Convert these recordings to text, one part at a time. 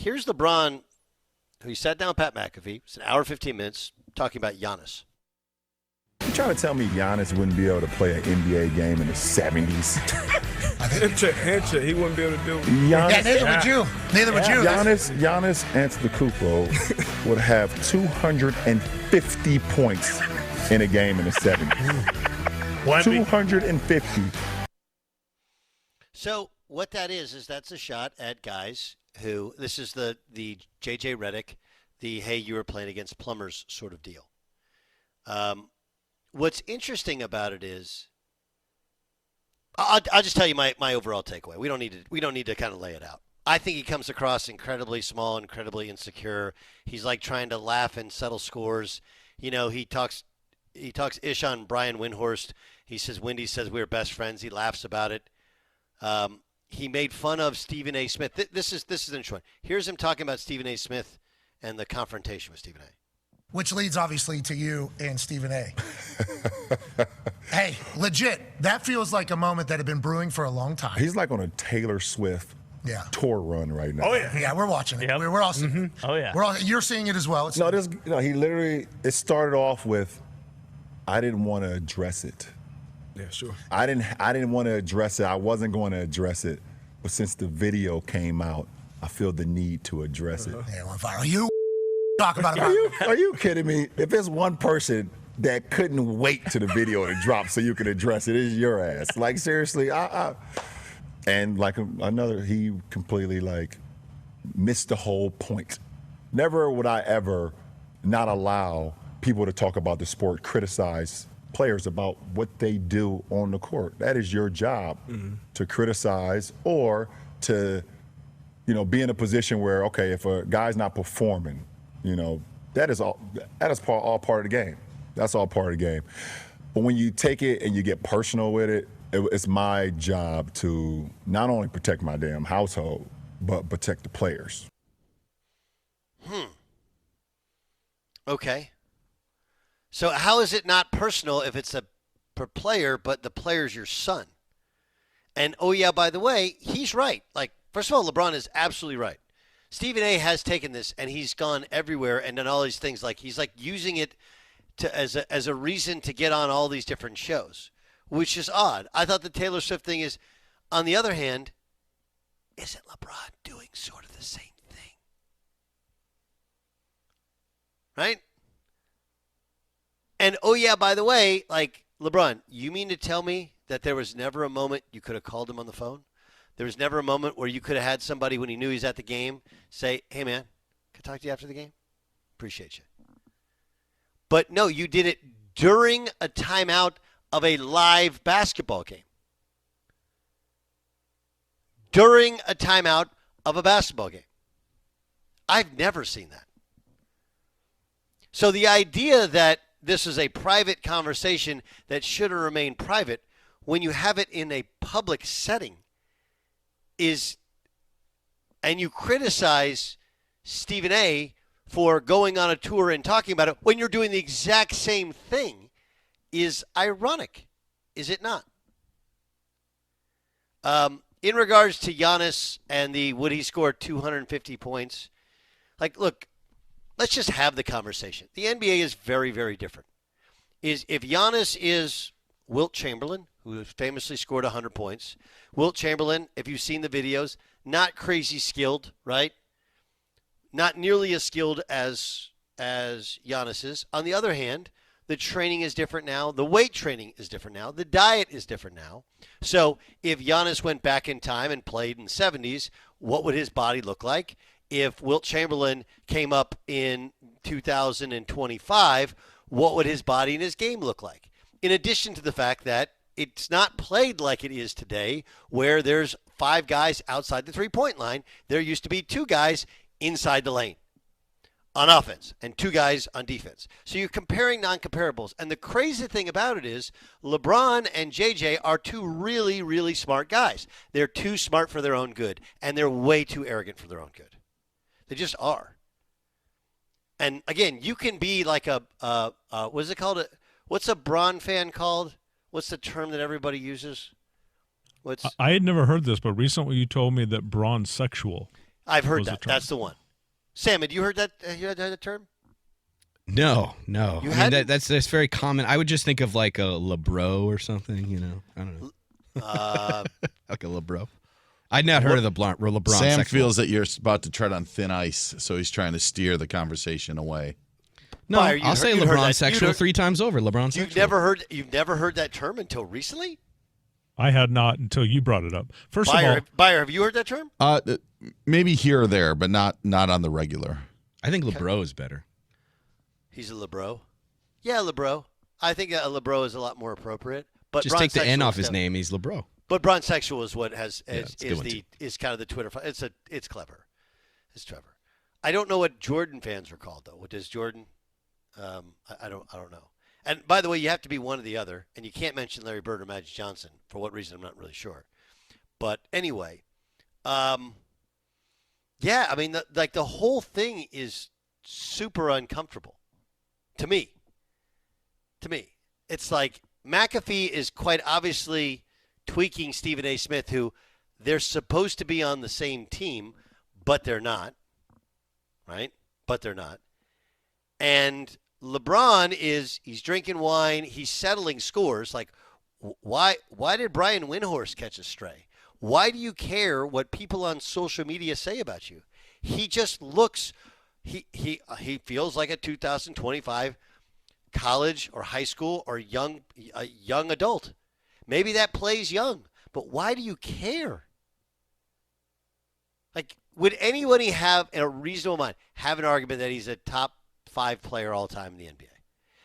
Here's LeBron, who he sat down with Pat McAfee. It's an hour 15 minutes talking about Giannis. You trying to tell me Giannis wouldn't be able to play an NBA game in the 70s? Hincha, he wouldn't be able to do it. Yeah, neither would you. Neither would you. Giannis Antetokounmpo would have 250 points in a game in the 70s. 250. So what that is that's a shot at guys who, this is the J.J. Redick, the hey, you were playing against plumbers sort of deal. What's interesting about it is, I'll just tell you my overall takeaway. We don't need to kind of lay it out. I think he comes across incredibly small, incredibly insecure. He's like trying to laugh and settle scores. You know, he talks ish on Brian Windhorst. He says Wendy says we were best friends. He laughs about it. He made fun of Stephen A. Smith. This is an interesting one. Here's him talking about Stephen A. Smith and the confrontation with Stephen A. Which leads, obviously, to you and Stephen A. Hey, legit, that feels like a moment that had been brewing for a long time. He's like on a Taylor Swift tour run right now. Oh, yeah. Yeah, we're watching it. Yep. We're all seeing it. Oh, yeah. You're seeing it as well. He literally, it started off with, I didn't want to address it. Yeah, sure. I didn't want to address it. I wasn't going to address it. But since the video came out, I feel the need to address it. Yeah, on fire. You talk about it. Are you kidding me? If there's one person that couldn't wait to the video to drop so you could address it, it's your ass. Like, seriously, and like another, he completely like missed the whole point. Never would I ever not allow people to talk about the sport, criticize players about what they do on the court. That is your job, to criticize or to, be in a position where, okay, if a guy's not performing, that is all part of the game. That's all part of the game. But when you take it and you get personal with it, it's my job to not only protect my damn household, but protect the players. Okay. So how is it not personal if it's per player, but the player's your son? And, oh, yeah, by the way, he's right. Like, first of all, LeBron is absolutely right. Stephen A. has taken this, and he's gone everywhere and done all these things. Like, he's, like, using it as a reason to get on all these different shows, which is odd. I thought the Taylor Swift thing is, on the other hand, isn't LeBron doing sort of the same thing? Right? And, oh, yeah, by the way, like, LeBron, you mean to tell me that there was never a moment you could have called him on the phone? There was never a moment where you could have had somebody, when he knew he was at the game, say, hey, man, can I talk to you after the game? Appreciate you. But, no, you did it during a timeout of a live basketball game. During a timeout of a basketball game. I've never seen that. So the idea that this is a private conversation that should have remained private when you have it in a public setting and you criticize Stephen A. for going on a tour and talking about it when you're doing the exact same thing is ironic, is it not? In regards to Giannis and would he score 250 points? Like, look, let's just have the conversation. The NBA is very, very different. If Giannis is Wilt Chamberlain, who famously scored 100 points, Wilt Chamberlain, if you've seen the videos, not crazy skilled, right? Not nearly as skilled as Giannis is. On the other hand, the training is different now. The weight training is different now. The diet is different now. So if Giannis went back in time and played in the 70s, what would his body look like? If Wilt Chamberlain came up in 2025, what would his body and his game look like? In addition to the fact that it's not played like it is today, where there's 5 guys outside the three-point line. There used to be 2 guys inside the lane on offense and 2 guys on defense. So you're comparing non-comparables. And the crazy thing about it is LeBron and JJ are 2 really, really smart guys. They're too smart for their own good, and they're way too arrogant for their own good. They just are. And, again, you can be like what is it called? What's a Bron fan called? What's the term that everybody uses? I had never heard this, but recently you told me that Braun's sexual. I've heard Was the that. term. That's the one. Sam, had you heard that? You heard that term? No. You I mean, hadn't? that's very common. I would just think of like a LeBro or something, you know. I don't know. Like a LeBro. I'd not heard of the LeBron. Sam sexual. feels that you're about to tread on thin ice, so he's trying to steer the conversation away. No, Fire, I'll say you heard LeBron that. sexual 3 times over. LeBron sexual. You've never heard that term until recently? I had not until you brought it up. First of all, Buyer, have you heard that term? Maybe here or there, but not on the regular. I think LeBro is better. He's a LeBro. Yeah, LeBro. I think a LeBro is a lot more appropriate. But Just take the Bron-sexual N off is his definitely- name. He's LeBro. But Bron-sexual is what has it's a good one, is kind of the Twitter. It's clever. It's Trevor. I don't know what Jordan fans are called though. What does Jordan? I don't know. And by the way, you have to be one or the other, and you can't mention Larry Bird or Magic Johnson for what reason I'm not really sure. But anyway, yeah, I mean, the whole thing is super uncomfortable to me. It's like McAfee is quite obviously tweaking Stephen A. Smith, who they're supposed to be on the same team, but they're not, right? But they're not. And LeBron he's drinking wine, he's settling scores. Like, why did Brian Windhorst catch a stray? Why do you care what people on social media say about you? He just looks, he feels like a 2025 college or high school or young adult. Maybe that plays young, but why do you care? Like, would anybody have, in a reasonable mind, have an argument that he's a top 5 player all time in the NBA?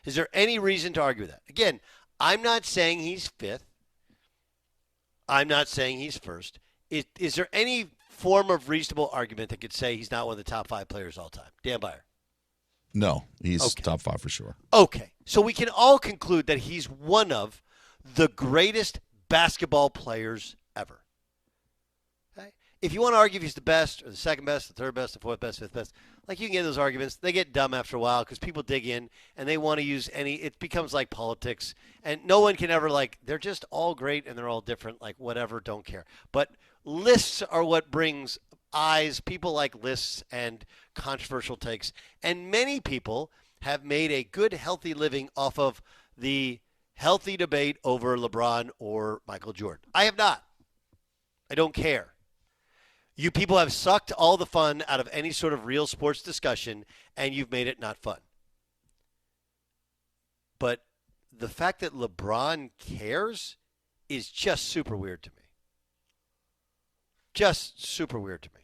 Is there any reason to argue that? Again, I'm not saying he's 5th. I'm not saying he's 1st. Is there any form of reasonable argument that could say he's not one of the top 5 players all time? Dan Byer. No, he's Okay. top 5 for sure. Okay, so we can all conclude that he's one of the greatest basketball players ever. Okay? If you want to argue if he's the best or the second best, the third best, the fourth best, fifth best, like you can get those arguments. They get dumb after a while because people dig in and they want to use it becomes like politics. And no one can ever they're just all great and they're all different, like whatever, don't care. But lists are what brings eyes. People like lists and controversial takes. And many people have made a good, healthy living off of the healthy debate over LeBron or Michael Jordan. I have not. I don't care. You people have sucked all the fun out of any sort of real sports discussion, and you've made it not fun. But the fact that LeBron cares is just super weird to me. Just super weird to me.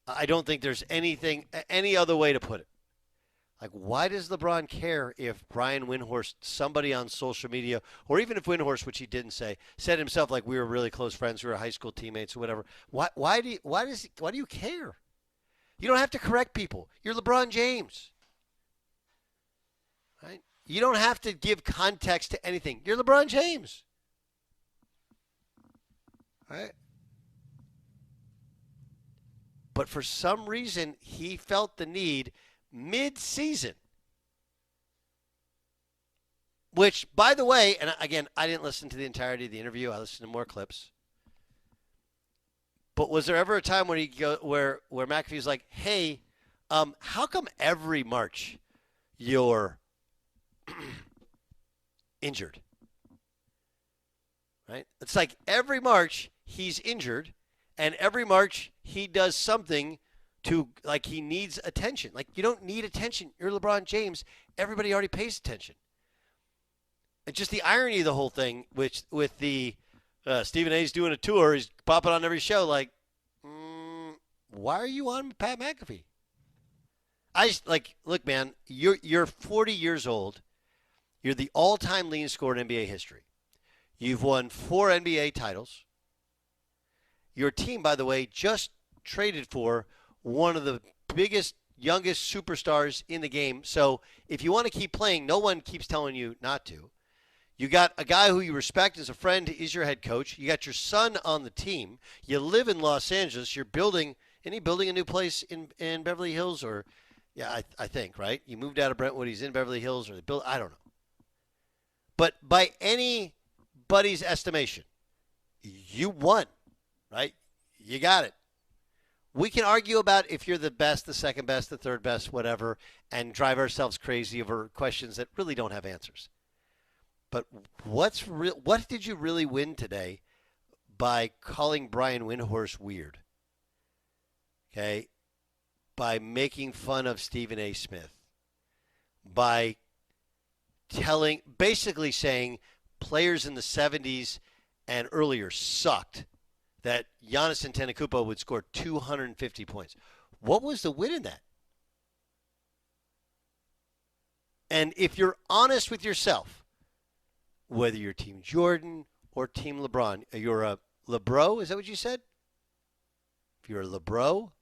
I don't think there's any other way to put it. Like, why does LeBron care if Brian Windhorst, somebody on social media, or even if Windhorst, which he didn't say, said himself like we were really close friends, we were high school teammates or whatever? Why do you care? You don't have to correct people. You're LeBron James, right? You don't have to give context to anything. You're LeBron James, right? But for some reason, he felt the need mid-season, which, by the way, and again, I didn't listen to the entirety of the interview. I listened to more clips. But was there ever a time where McAfee's like, "Hey, how come every March you're injured?" Right? It's like every March he's injured, and every March he does something like he needs attention. Like, you don't need attention. You're LeBron James. Everybody already pays attention. And just the irony of the whole thing, which with the Stephen A's doing a tour, he's popping on every show. Like, why are you on Pat McAfee? Look, man, you're 40 years old. You're the all-time leading scorer in NBA history. You've won 4 NBA titles. Your team, by the way, just traded for one of the biggest, youngest superstars in the game. So if you want to keep playing, no one keeps telling you not to. You got a guy who you respect as a friend is your head coach. You got your son on the team. You live in Los Angeles. You're building a new place in Beverly Hills, or I think, right? You moved out of Brentwood. He's in Beverly Hills, or they built. I don't know. But by anybody's estimation, you won, right? You got it. We can argue about if you're the best, the second best, the third best, whatever, and drive ourselves crazy over questions that really don't have answers. But what did you really win today by calling Brian Windhorst weird? Okay? By making fun of Stephen A. Smith. By basically saying players in the 70s and earlier sucked, that Giannis Antetokounmpo would score 250 points. What was the win in that? And if you're honest with yourself, whether you're Team Jordan or Team LeBron, you're a LeBro, is that what you said? If you're a LeBro,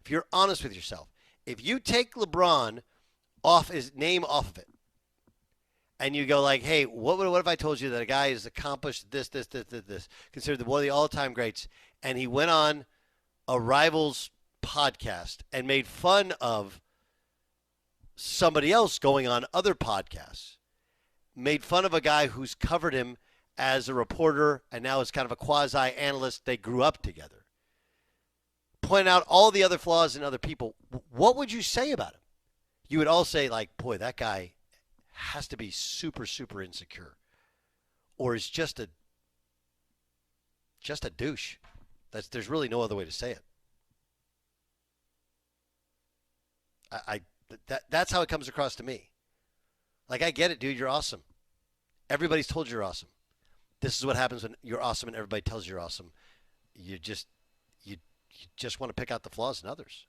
if you're honest with yourself, if you take LeBron off his name off of it, and you go like, hey, what if I told you that a guy has accomplished this, considered one of the all-time greats, and he went on a rival's podcast and made fun of somebody else going on other podcasts, made fun of a guy who's covered him as a reporter and now is kind of a quasi-analyst. They grew up together. Point out all the other flaws in other people. What would you say about him? You would all say, like, boy, that guy has to be super, super insecure, or is just a douche. There's really no other way to say it. That's how it comes across to me. Like, I get it, dude. You're awesome. Everybody's told you you're awesome. This is what happens when you're awesome and everybody tells you you're awesome. You just want to pick out the flaws in others.